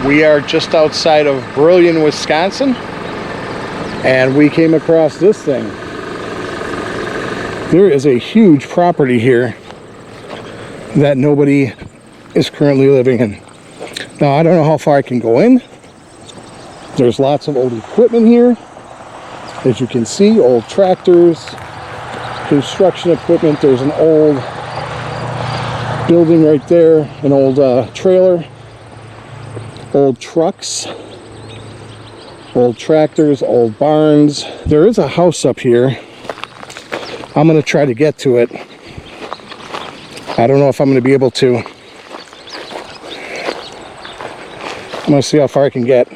We are just outside of Brillion, Wisconsin, and we came across this thing. There is a huge property here that nobody is currently living in. Now, I don't know how far I can go in. There's lots of old equipment here. As you can see, old tractors, construction equipment. There's an old building right there, an old trailer, old trucks, old tractors, old barns. There is a house up here. I'm going to try to get to it. I don't know if I'm going to be able to. I'm going to see how far I can get.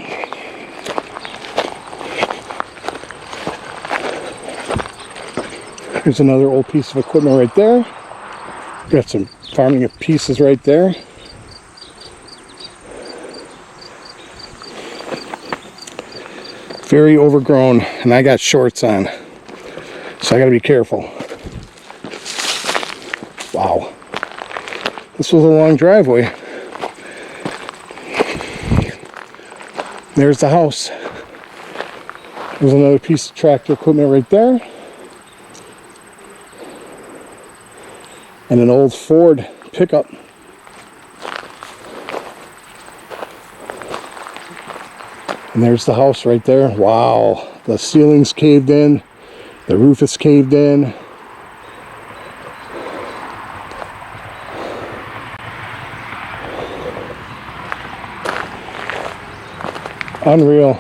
Here's another old piece of equipment right there. Got some farming pieces right there. Very overgrown, and I got shorts on, so I got to be careful. Wow. This was a long driveway. There's the house. There's another piece of tractor equipment right there. And an old Ford pickup. And there's the house right there. Wow. The ceiling's caved in. The roof is caved in. Unreal.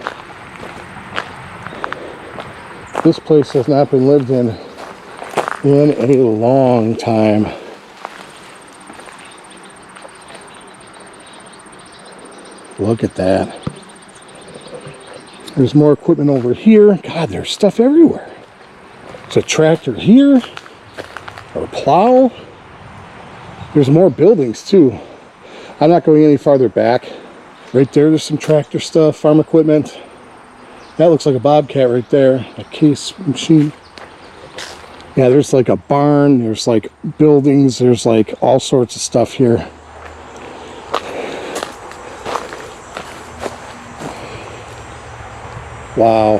This place has not been lived in a long time. Look at that. There's more equipment over here. God, there's stuff everywhere. There's a tractor here, a plow. There's more buildings too. I'm not going any farther back. Right there's some tractor stuff, farm equipment. That looks like a bobcat right there, a case machine. Yeah, there's like a barn, there's like buildings, there's like all sorts of stuff here. Wow.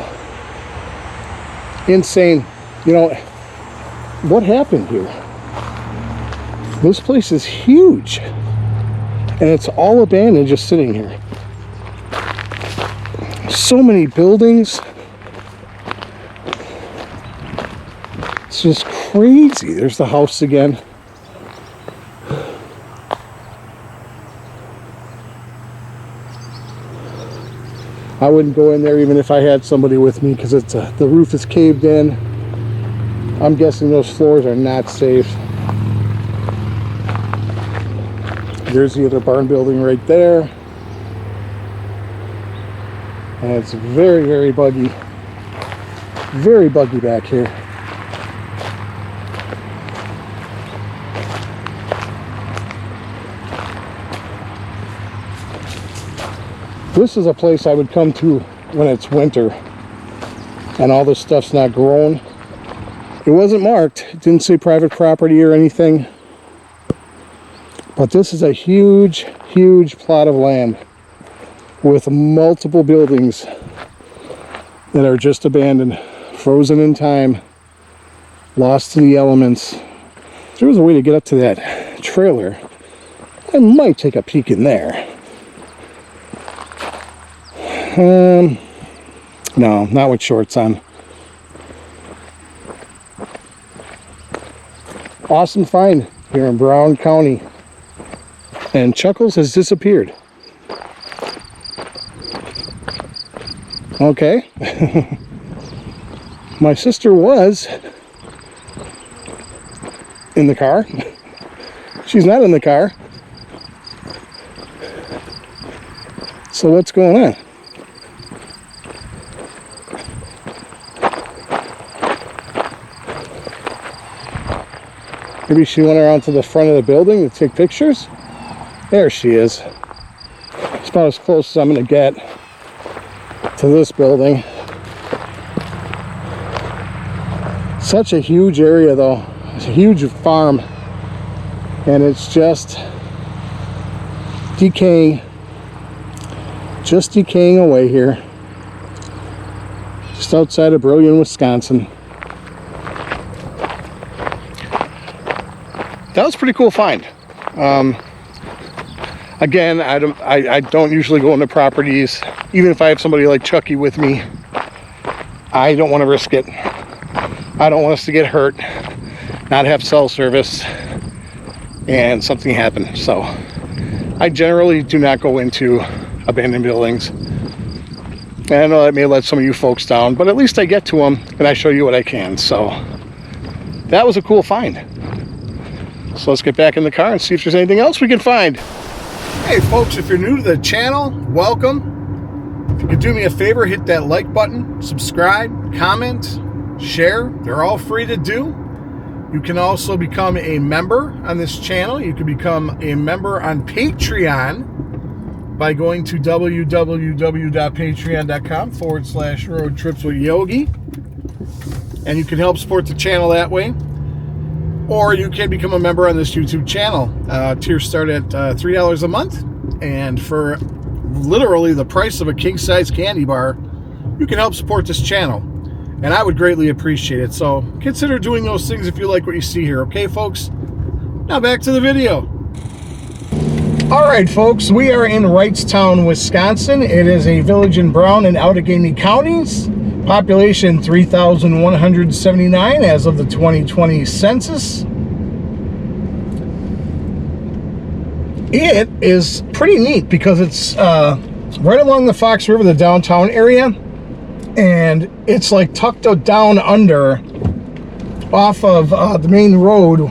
Insane. You know, what happened here? This place is huge. And it's all abandoned, just sitting here. So many buildings. It's just crazy. There's the house again. I wouldn't go in there even if I had somebody with me, because it's the roof is caved in. I'm guessing those floors are not safe. There's the other barn building right there. And it's very, very buggy. Very buggy back here. This is a place I would come to when it's winter and all this stuff's not grown. It wasn't marked. It didn't say private property or anything. But this is a huge, huge plot of land with multiple buildings that are just abandoned, frozen in time, lost to the elements. If there was a way to get up to that trailer, I might take a peek in there. No, not with shorts on. Awesome find here in Brown County. And Chuckles has disappeared. Okay. My sister was in the car. She's not in the car. So what's going on? Maybe she went around to the front of the building to take pictures. There she is. It's about as close as I'm going to get to this building. Such a huge area though. It's a huge farm. And it's just decaying. just decaying away here. Just outside of Brillion, Wisconsin. That was a pretty cool find. Again, I don't usually go into properties, even if I have somebody like Chucky with me. I don't want to risk it. I don't want us to get hurt, not have cell service, and something happen. So I generally do not go into abandoned buildings. And I know that may let some of you folks down, but at least I get to them and I show you what I can. So that was a cool find. So let's get back in the car and see if there's anything else we can find. Hey folks, if you're new to the channel, welcome. If you could do me a favor, hit that like button, subscribe, comment, share. They're all free to do. You can also become a member on this channel. You can become a member on Patreon by going to www.patreon.com/roadtripswithyogi. And you can help support the channel that way. Or you can become a member on this YouTube channel. Tiers start at $3 a month. And for literally the price of a king-size candy bar, you can help support this channel. And I would greatly appreciate it. So consider doing those things if you like what you see here. Okay, folks? Now back to the video. All right, folks. We are in Wrightstown, Wisconsin. It is a village in Brown and Outagamie counties. Population 3,179 as of the 2020 census. It is pretty neat because it's right along the Fox River, the downtown area, and it's like tucked down under off of the main road,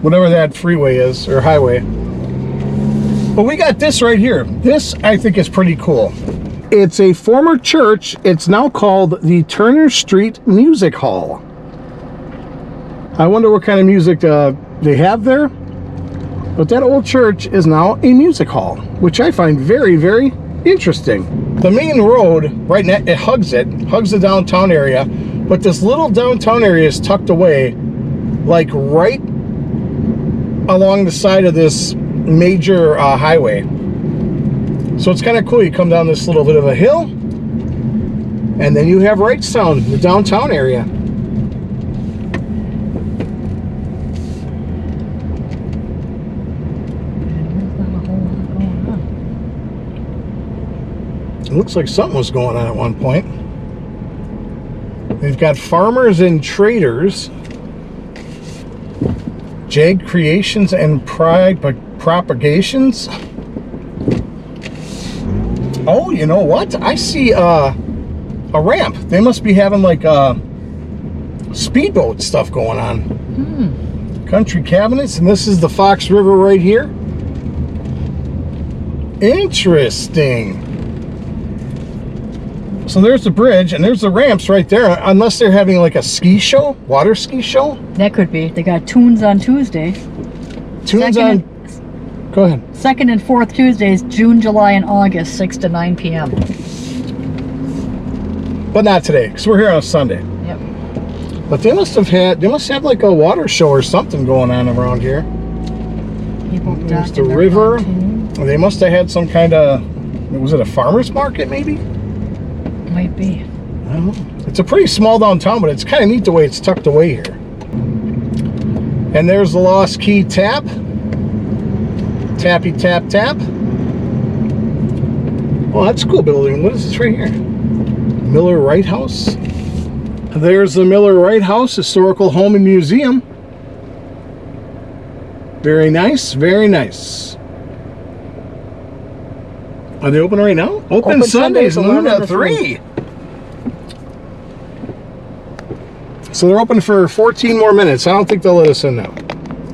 whatever that freeway is or highway. But we got this right here. This I think is pretty cool. It's a former church. It's now called the Turner Street Music Hall. I wonder what kind of music they have there. But that old church is now a music hall, which I find very, very interesting. The main road, right now, it hugs the downtown area. But this little downtown area is tucked away, like right along the side of this major highway. So it's kind of cool. You come down this little bit of a hill, and then you have Wrightstown, the downtown area. It looks like something was going on at one point. We've got Farmers and Traders, Jag Creations and Pride Propagations. Oh, you know what? I see a ramp. They must be having like speedboat stuff going on. Country Cabinets, and this is the Fox River right here. Interesting. So there's the bridge, and there's the ramps right there. Unless they're having like a ski show, water ski show. That could be. They got tunes on Tuesday. Tunes on. Go ahead. Second and fourth Tuesdays, June, July, and August, 6 to 9 p.m. But not today, because we're here on a Sunday. Yep. But they must have like a water show or something going on around here. People There's the river. They must have had some kind of, was it a farmer's market maybe? Might be. I don't know. It's a pretty small downtown, but it's kind of neat the way it's tucked away here. And there's the Lost Key Tap. Tappy tap tap. Oh, that's a cool building. What is this right here? Miller Wright House. There's the Miller Wright House Historical Home and Museum. Very nice, very nice. Are they open right now? Open Sundays 11 to 3. So they're open for 14 more minutes. I don't think they'll let us in now.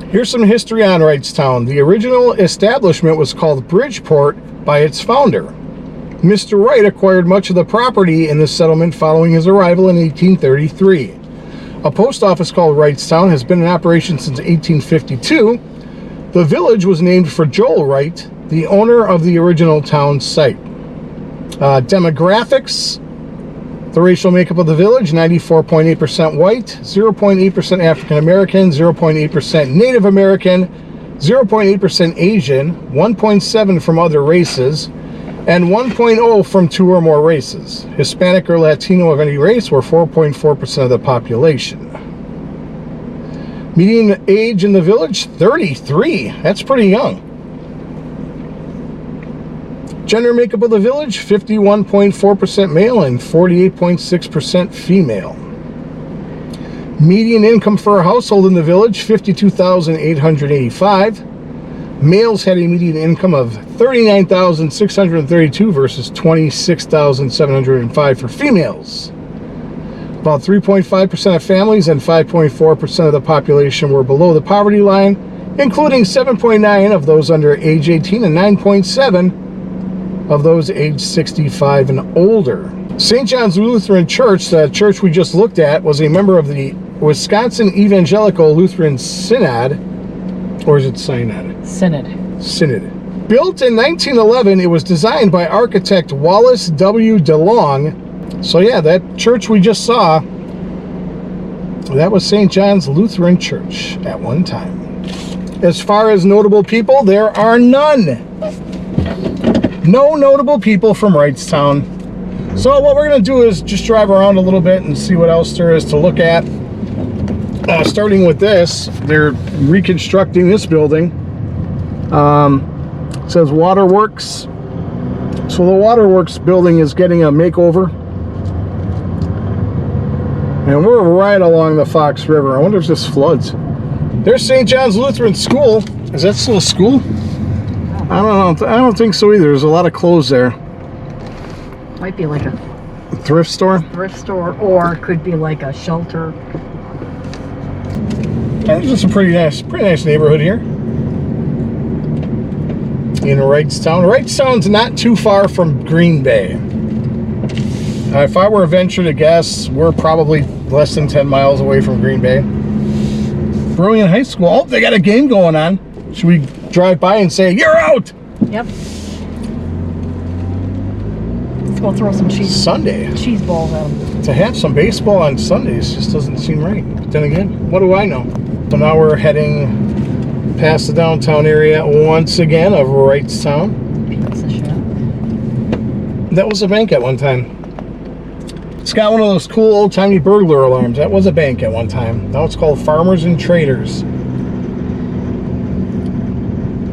Here's some history on Wrightstown. The original establishment was called Bridgeport by its founder. Mr. Wright acquired much of the property in this settlement following his arrival in 1833. A post office called Wrightstown has been in operation since 1852. The village was named for Joel Wright, the owner of the original town site. Demographics. The racial makeup of the village, 94.8% white, 0.8% African American, 0.8% Native American, 0.8% Asian, 1.7% from other races, and 1.0 from 2 or more races. Hispanic or Latino of any race were 4.4% of the population. Median age in the village, 33. That's pretty young. Gender makeup of the village, 51.4% male and 48.6% female. Median income for a household in the village, $52,885. Males had a median income of $39,632 versus $26,705 for females. About 3.5% of families and 5.4% of the population were below the poverty line, including 7.9 of those under age 18 and 9.7 of those age 65 and older. St. John's Lutheran Church, the church we just looked at, was a member of the Wisconsin Evangelical Lutheran Synod, or is it Synod? Synod. Built in 1911, it was designed by architect Wallace W. DeLong. So yeah, that church we just saw, that was St. John's Lutheran Church at one time. As far as notable people, there are none. No notable people from Wrightstown. So what we're going to do is just drive around a little bit and see what else there is to look at. Starting with this, they're reconstructing this building. It says Waterworks. So the Waterworks building is getting a makeover. And we're right along the Fox River. I wonder if this floods. There's St. John's Lutheran School. Is that still a school? I don't know. I don't think so either. There's a lot of clothes there. Might be like a Thrift store? thrift store, or it could be like a shelter. Yeah, this is a pretty nice neighborhood here in Wrightstown. Wrightstown's not too far from Green Bay. If I were a venture to guess, we're probably less than 10 miles away from Green Bay. Brilliant High School. Oh, they got a game going on. Should we drive by and say, "You're out"? Yep. Let's go throw some cheese balls at them. To have some baseball on Sundays just doesn't seem right. But then again, what do I know? So now we're heading past the downtown area once again of Wrightstown. Pizza shop. That was a bank at one time. It's got one of those cool old-timey burglar alarms. That was a bank at one time. Now it's called Farmers and Traders.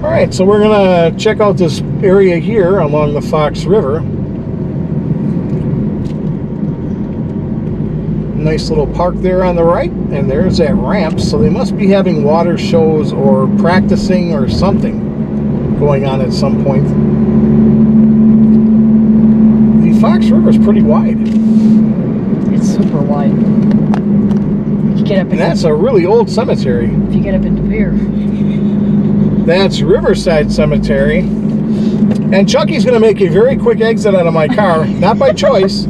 All right, so we're gonna check out this area here along the Fox River. Nice little park there on the right, and there's that ramp. So they must be having water shows or practicing or something going on at some point. The Fox River is pretty wide. It's super wide. If you get up And that's a really old cemetery. If you get up into here. That's Riverside Cemetery. And Chucky's going to make a very quick exit out of my car, not by choice.